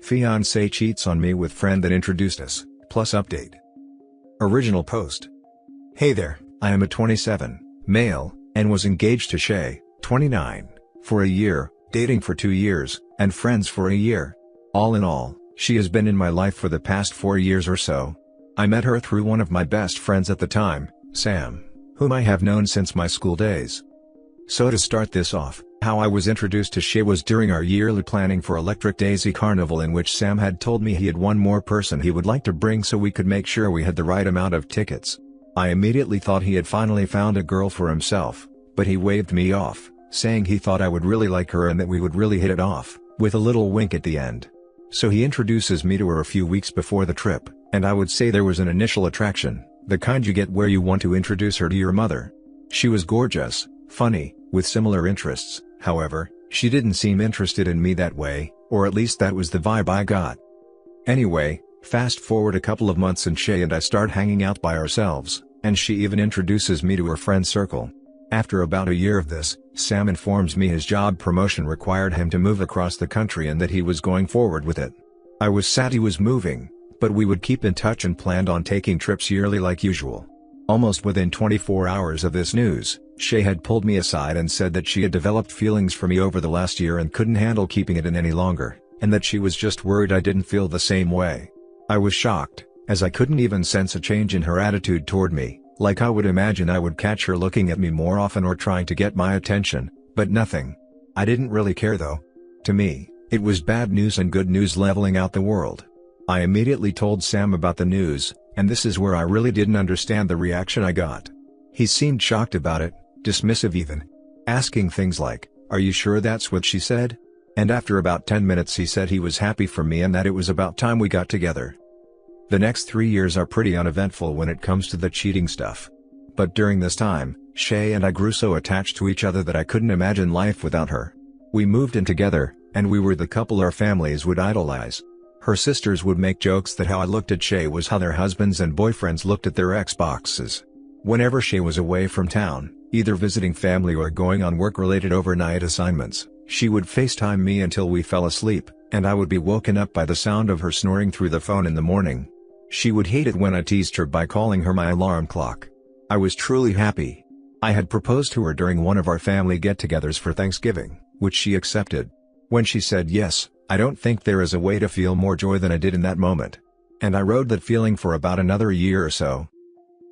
Fiancée cheats on me with friend that introduced us, plus update. Original post. Hey there, I am a 27, male, and was engaged to Shay, 29, for a year, dating for 2 years, and friends for a year. All in all, she has been in my life for the past 4 years or so. I met her through one of my best friends at the time, Sam, whom I have known since my school days. So to start this off, how I was introduced to Shay was during our yearly planning for Electric Daisy Carnival, in which Sam had told me he had one more person he would like to bring so we could make sure we had the right amount of tickets. I immediately thought he had finally found a girl for himself, but he waved me off, saying he thought I would really like her and that we would really hit it off, with a little wink at the end. So he introduces me to her a few weeks before the trip, and I would say there was an initial attraction, the kind you get where you want to introduce her to your mother. She was gorgeous, funny, with similar interests. However, she didn't seem interested in me that way, or at least that was the vibe I got. Anyway, fast forward a couple of months and Shay and I start hanging out by ourselves, and she even introduces me to her friend circle. After about a year of this, Sam informs me his job promotion required him to move across the country and that he was going forward with it. I was sad he was moving, but we would keep in touch and planned on taking trips yearly like usual. Almost within 24 hours of this news, Shay had pulled me aside and said that she had developed feelings for me over the last year and couldn't handle keeping it in any longer, and that she was just worried I didn't feel the same way. I was shocked, as I couldn't even sense a change in her attitude toward me, like I would imagine I would catch her looking at me more often or trying to get my attention, but nothing. I didn't really care though. To me, it was bad news and good news leveling out the world. I immediately told Sam about the news, and this is where I really didn't understand the reaction I got. He seemed shocked about it, dismissive even. Asking things like, "Are you sure that's what she said?" And after about 10 minutes he said he was happy for me and that it was about time we got together. The next 3 years are pretty uneventful when it comes to the cheating stuff. But during this time, Shay and I grew so attached to each other that I couldn't imagine life without her. We moved in together, and we were the couple our families would idolize. Her sisters would make jokes that how I looked at Shay was how their husbands and boyfriends looked at their Xboxes. Whenever Shay was away from town, either visiting family or going on work-related overnight assignments, she would FaceTime me until we fell asleep, and I would be woken up by the sound of her snoring through the phone in the morning. She would hate it when I teased her by calling her my alarm clock. I was truly happy. I had proposed to her during one of our family get-togethers for Thanksgiving, which she accepted. When she said yes, I don't think there is a way to feel more joy than I did in that moment. And I rode that feeling for about another year or so.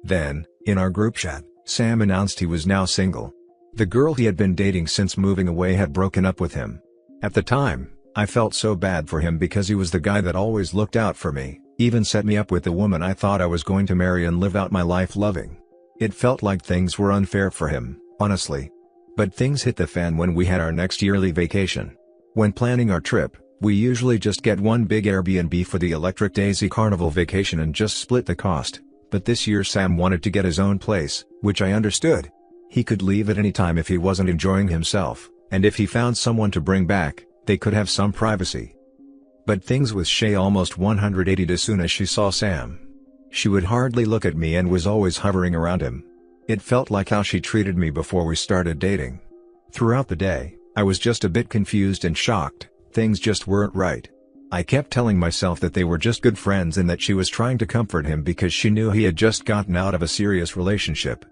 Then, in our group chat, Sam announced he was now single. The girl he had been dating since moving away had broken up with him. At the time, I felt so bad for him because he was the guy that always looked out for me, even set me up with the woman I thought I was going to marry and live out my life loving. It felt like things were unfair for him, honestly. But things hit the fan when we had our next yearly vacation. When planning our trip, we usually just get one big Airbnb for the Electric Daisy Carnival vacation and just split the cost. But this year Sam wanted to get his own place, which I understood. He could leave at any time if he wasn't enjoying himself, and if he found someone to bring back, they could have some privacy. But things with Shay almost 180'd as soon as she saw Sam. She would hardly look at me and was always hovering around him. It felt like how she treated me before we started dating. Throughout the day, I was just a bit confused and shocked. Things just weren't right. I kept telling myself that they were just good friends and that she was trying to comfort him because she knew he had just gotten out of a serious relationship.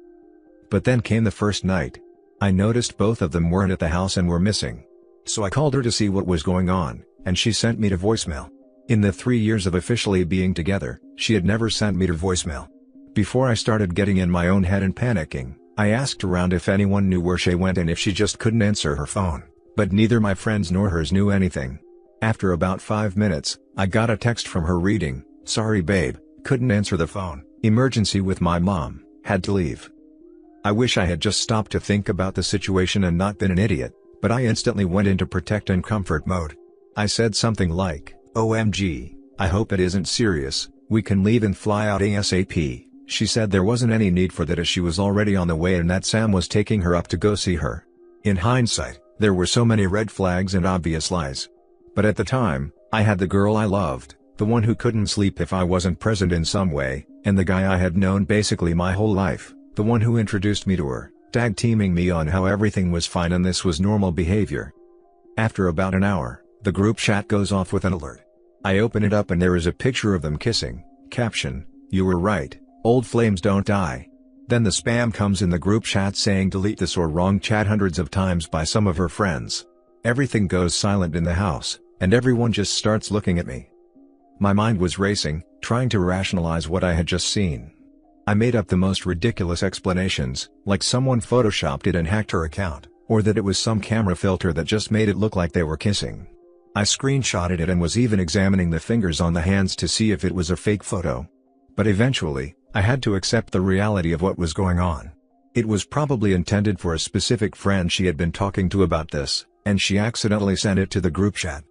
But then came the first night. I noticed both of them weren't at the house and were missing. So I called her to see what was going on, and she sent me to voicemail. In the 3 years of officially being together, she had never sent me to voicemail. Before I started getting in my own head and panicking, I asked around if anyone knew where Shay went and if she just couldn't answer her phone, but neither my friends nor hers knew anything. After about 5 minutes, I got a text from her reading, "Sorry babe, couldn't answer the phone, emergency with my mom, had to leave." I wish I had just stopped to think about the situation and not been an idiot, but I instantly went into protect and comfort mode. I said something like, "OMG, I hope it isn't serious, we can leave and fly out ASAP." She said there wasn't any need for that as she was already on the way and that Sam was taking her up to go see her. In hindsight, there were so many red flags and obvious lies. But at the time, I had the girl I loved, the one who couldn't sleep if I wasn't present in some way, and the guy I had known basically my whole life, the one who introduced me to her, tag-teaming me on how everything was fine and this was normal behavior. After about an hour, the group chat goes off with an alert. I open it up and there is a picture of them kissing. Caption: "You were right, old flames don't die." Then the spam comes in the group chat saying delete this or wrong chat hundreds of times by some of her friends. Everything goes silent in the house, and everyone just starts looking at me. My mind was racing, trying to rationalize what I had just seen. I made up the most ridiculous explanations, like someone photoshopped it and hacked her account, or that it was some camera filter that just made it look like they were kissing. I screenshotted it and was even examining the fingers on the hands to see if it was a fake photo. But eventually, I had to accept the reality of what was going on. It was probably intended for a specific friend she had been talking to about this, and she accidentally sent it to the group chat.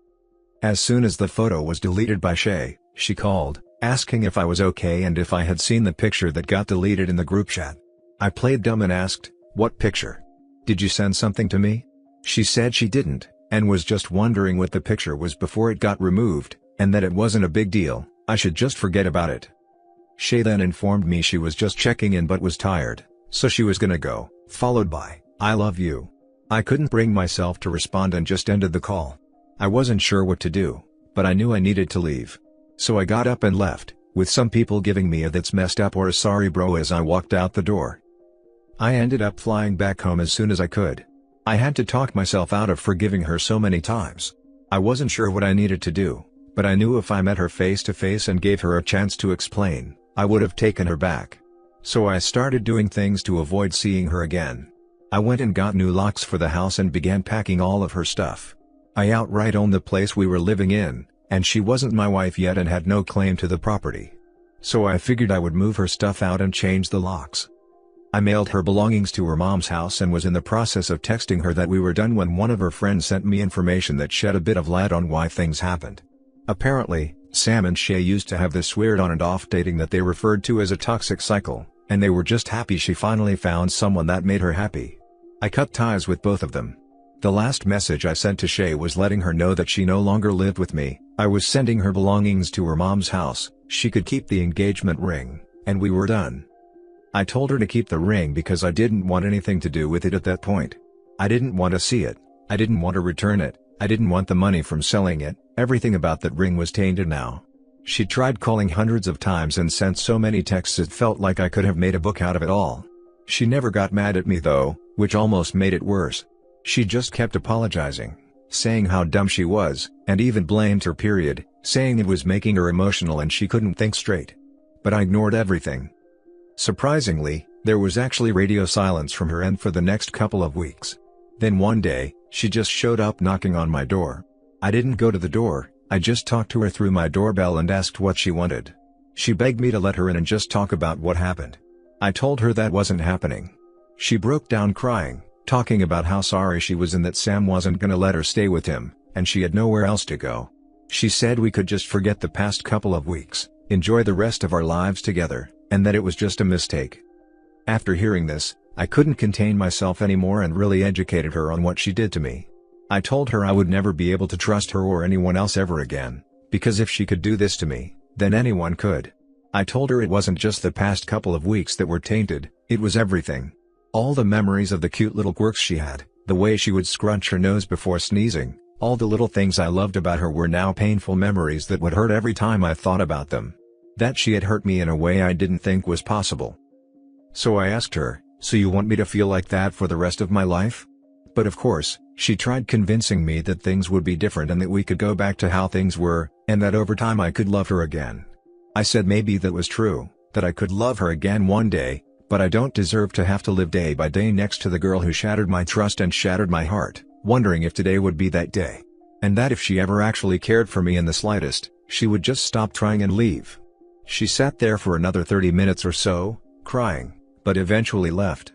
As soon as the photo was deleted by Shay, she called, asking if I was okay and if I had seen the picture that got deleted in the group chat. I played dumb and asked, "What picture? Did you send something to me?" She said she didn't, and was just wondering what the picture was before it got removed, and that it wasn't a big deal, I should just forget about it. Shay then informed me she was just checking in but was tired, so she was gonna go, followed by, "I love you." I couldn't bring myself to respond and just ended the call. I wasn't sure what to do, but I knew I needed to leave. So I got up and left, with some people giving me a "that's messed up" or a "sorry bro" as I walked out the door. I ended up flying back home as soon as I could. I had to talk myself out of forgiving her so many times. I wasn't sure what I needed to do, but I knew if I met her face to face and gave her a chance to explain, I would have taken her back. So I started doing things to avoid seeing her again. I went and got new locks for the house and began packing all of her stuff. I outright owned the place we were living in, and she wasn't my wife yet and had no claim to the property. So I figured I would move her stuff out and change the locks. I mailed her belongings to her mom's house and was in the process of texting her that we were done when one of her friends sent me information that shed a bit of light on why things happened. Apparently, Sam and Shay used to have this weird on and off dating that they referred to as a toxic cycle, and they were just happy she finally found someone that made her happy. I cut ties with both of them. The last message I sent to Shay was letting her know that she no longer lived with me. I was sending her belongings to her mom's house, she could keep the engagement ring, and we were done. I told her to keep the ring because I didn't want anything to do with it at that point. I didn't want to see it, I didn't want to return it, I didn't want the money from selling it, everything about that ring was tainted now. She tried calling hundreds of times and sent so many texts it felt like I could have made a book out of it all. She never got mad at me though, which almost made it worse. She just kept apologizing, saying how dumb she was, and even blamed her period, saying it was making her emotional and she couldn't think straight. But I ignored everything. Surprisingly, there was actually radio silence from her end for the next couple of weeks. Then one day, she just showed up knocking on my door. I didn't go to the door, I just talked to her through my doorbell and asked what she wanted. She begged me to let her in and just talk about what happened. I told her that wasn't happening. She broke down crying, talking about how sorry she was and that Sam wasn't gonna let her stay with him, and she had nowhere else to go. She said we could just forget the past couple of weeks, enjoy the rest of our lives together, and that it was just a mistake. After hearing this, I couldn't contain myself anymore and really educated her on what she did to me. I told her I would never be able to trust her or anyone else ever again, because if she could do this to me, then anyone could. I told her it wasn't just the past couple of weeks that were tainted, it was everything. All the memories of the cute little quirks she had, the way she would scrunch her nose before sneezing, all the little things I loved about her were now painful memories that would hurt every time I thought about them. That she had hurt me in a way I didn't think was possible. So I asked her, "So you want me to feel like that for the rest of my life?" But of course, she tried convincing me that things would be different and that we could go back to how things were, and that over time I could love her again. I said maybe that was true, that I could love her again one day, but I don't deserve to have to live day by day next to the girl who shattered my trust and shattered my heart, wondering if today would be that day. And that if she ever actually cared for me in the slightest, she would just stop trying and leave. She sat there for another 30 minutes or so, crying, but eventually left.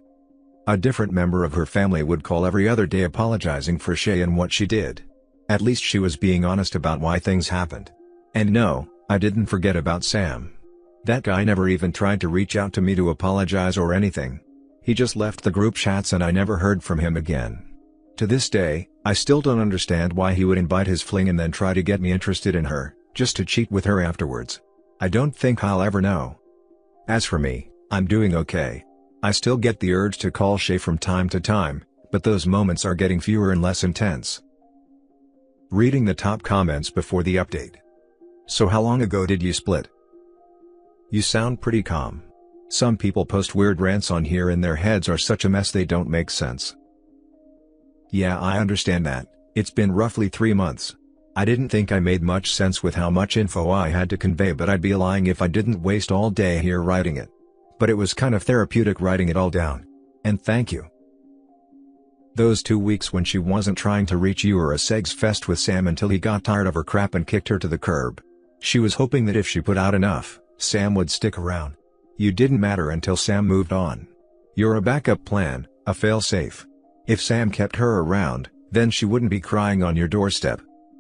A different member of her family would call every other day apologizing for Shay and what she did. At least she was being honest about why things happened. And no, I didn't forget about Sam. That guy never even tried to reach out to me to apologize or anything. He just left the group chats and I never heard from him again. To this day, I still don't understand why he would invite his fling and then try to get me interested in her, just to cheat with her afterwards. I don't think I'll ever know. As for me, I'm doing okay. I still get the urge to call Shay from time to time, but those moments are getting fewer and less intense. Reading the top comments before the update. So how long ago did you split? You sound pretty calm. Some people post weird rants on here and their heads are such a mess they don't make sense. Yeah, I understand that. It's been roughly 3 months. I didn't think I made much sense with how much info I had to convey, but I'd be lying if I didn't waste all day here writing it. But it was kind of therapeutic writing it all down. And thank you. Those 2 weeks when she wasn't trying to reach you were a sex fest with Sam until he got tired of her crap and kicked her to the curb. She was hoping that if she put out enough, Sam would stick around. You didn't matter until Sam moved on. You're a backup plan, a fail-safe. If Sam kept her around, then she wouldn't be crying on your doorstep.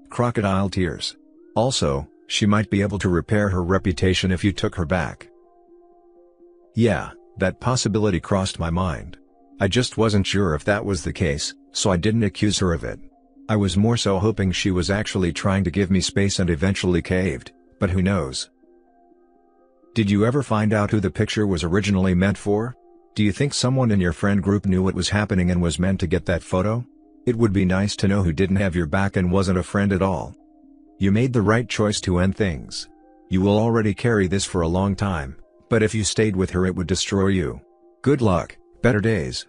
Crocodile tears. Also, she might be able to repair her reputation if you took her back. Yeah, that possibility crossed my mind. I just wasn't sure if that was the case, so I didn't accuse her of it. I was more so hoping she was actually trying to give me space and eventually caved, but who knows. Did you ever find out who the picture was originally meant for? Do you think someone in your friend group knew what was happening and was meant to get that photo? It would be nice to know who didn't have your back and wasn't a friend at all. You made the right choice to end things. You will already carry this for a long time, but if you stayed with her it would destroy you. Good luck, better days.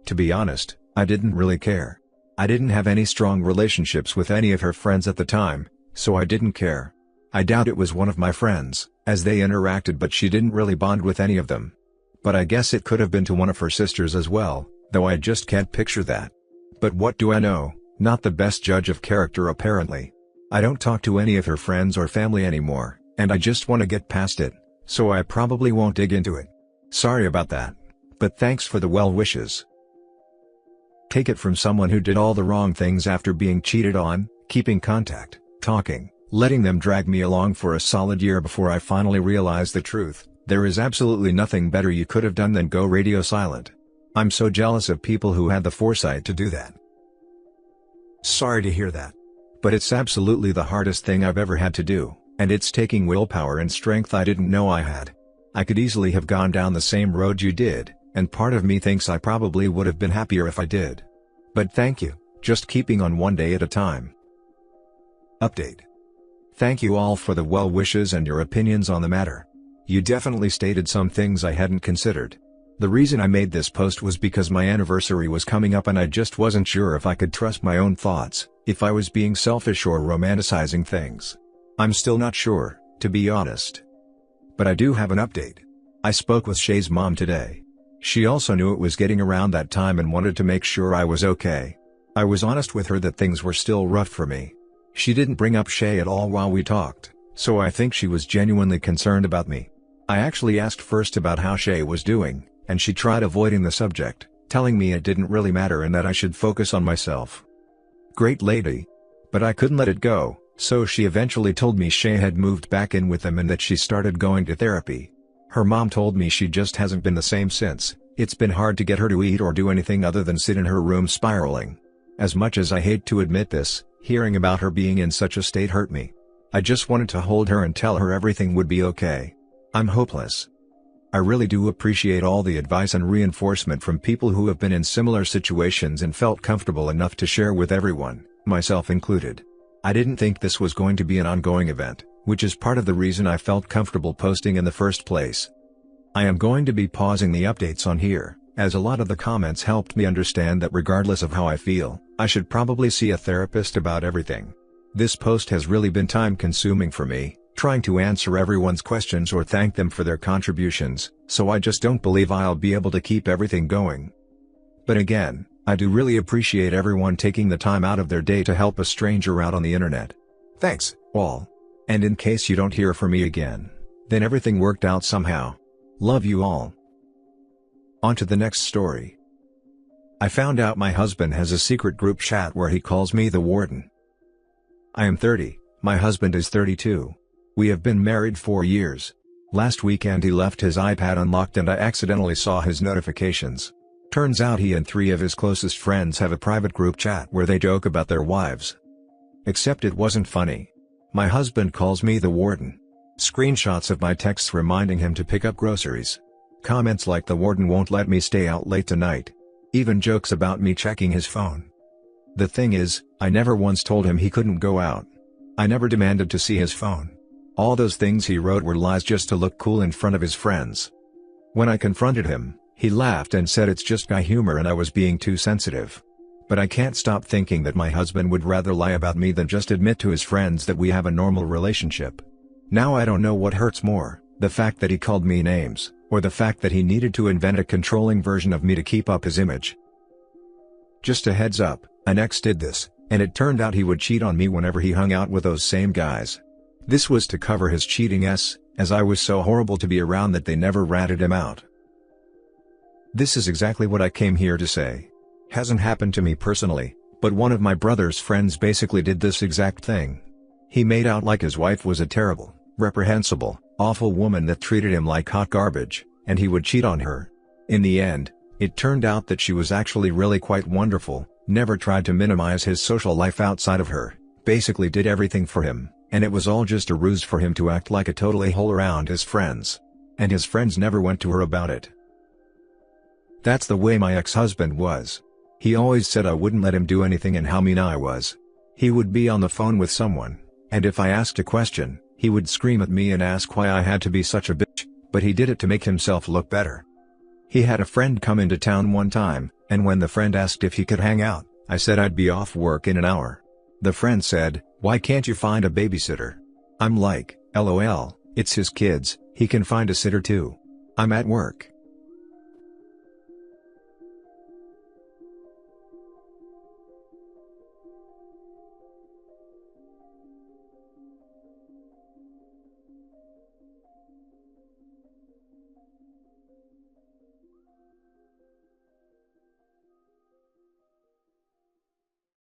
To be honest, I didn't really care. I didn't have any strong relationships with any of her friends at the time, so I didn't care. I doubt it was one of my friends, as they interacted, but she didn't really bond with any of them. But I guess it could have been to one of her sisters as well, though I just can't picture that. But what do I know? Not the best judge of character apparently. I don't talk to any of her friends or family anymore, and I just want to get past it, so I probably won't dig into it. Sorry about that. But thanks for the well wishes. Take it from someone who did all the wrong things after being cheated on, keeping contact, talking, letting them drag me along for a solid year before I finally realized the truth. There is absolutely nothing better you could have done than go radio silent. I'm so jealous of people who had the foresight to do that. Sorry to hear that. But it's absolutely the hardest thing I've ever had to do, and it's taking willpower and strength I didn't know I had. I could easily have gone down the same road you did, and part of me thinks I probably would have been happier if I did. But thank you, just keeping on one day at a time. Update. Thank you all for the well wishes and your opinions on the matter. You definitely stated some things I hadn't considered. The reason I made this post was because my anniversary was coming up and I just wasn't sure if I could trust my own thoughts, if I was being selfish or romanticizing things. I'm still not sure, to be honest. But I do have an update. I spoke with Shay's mom today. She also knew it was getting around that time and wanted to make sure I was okay. I was honest with her that things were still rough for me. She didn't bring up Shay at all while we talked, so I think she was genuinely concerned about me. I actually asked first about how Shay was doing, and she tried avoiding the subject, telling me it didn't really matter and that I should focus on myself. Great lady. But I couldn't let it go, so she eventually told me Shay had moved back in with them and that she started going to therapy. Her mom told me she just hasn't been the same since. It's been hard to get her to eat or do anything other than sit in her room spiraling. As much as I hate to admit this, hearing about her being in such a state hurt me. I just wanted to hold her and tell her everything would be okay. I'm hopeless. I really do appreciate all the advice and reinforcement from people who have been in similar situations and felt comfortable enough to share with everyone, myself included. I didn't think this was going to be an ongoing event, which is part of the reason I felt comfortable posting in the first place. I am going to be pausing the updates on here, as a lot of the comments helped me understand that regardless of how I feel, I should probably see a therapist about everything. This post has really been time-consuming for me, trying to answer everyone's questions or thank them for their contributions, so I just don't believe I'll be able to keep everything going. But again, I do really appreciate everyone taking the time out of their day to help a stranger out on the internet. Thanks, all. And in case you don't hear from me again, then everything worked out somehow. Love you all. On to the next story. I found out my husband has a secret group chat where he calls me the warden. I am 30, my husband is 32. We have been married 4 years. Last weekend he left his iPad unlocked and I accidentally saw his notifications. Turns out he and 3 of his closest friends have a private group chat where they joke about their wives. Except it wasn't funny. My husband calls me the warden. Screenshots of my texts reminding him to pick up groceries. Comments like the warden won't let me stay out late tonight. Even jokes about me checking his phone. The thing is, I never once told him he couldn't go out. I never demanded to see his phone. All those things he wrote were lies just to look cool in front of his friends. When I confronted him, he laughed and said it's just guy humor and I was being too sensitive. But I can't stop thinking that my husband would rather lie about me than just admit to his friends that we have a normal relationship. Now I don't know what hurts more, the fact that he called me names, or the fact that he needed to invent a controlling version of me to keep up his image. Just a heads up, an ex did this, and it turned out he would cheat on me whenever he hung out with those same guys. This was to cover his cheating as I was so horrible to be around that they never ratted him out. This is exactly what I came here to say. Hasn't happened to me personally, but one of my brother's friends basically did this exact thing. He made out like his wife was a terrible, reprehensible, awful woman that treated him like hot garbage, and he would cheat on her. In the end, it turned out that she was actually really quite wonderful, never tried to minimize his social life outside of her, basically did everything for him, and it was all just a ruse for him to act like a total a-hole around his friends. And his friends never went to her about it. That's the way my ex-husband was. He always said I wouldn't let him do anything and how mean I was. He would be on the phone with someone, and if I asked a question, he would scream at me and ask why I had to be such a bitch, but he did it to make himself look better. He had a friend come into town one time, and when the friend asked if he could hang out, I said I'd be off work in an hour. The friend said, "Why can't you find a babysitter?" I'm like, LOL, it's his kids, he can find a sitter too. I'm at work.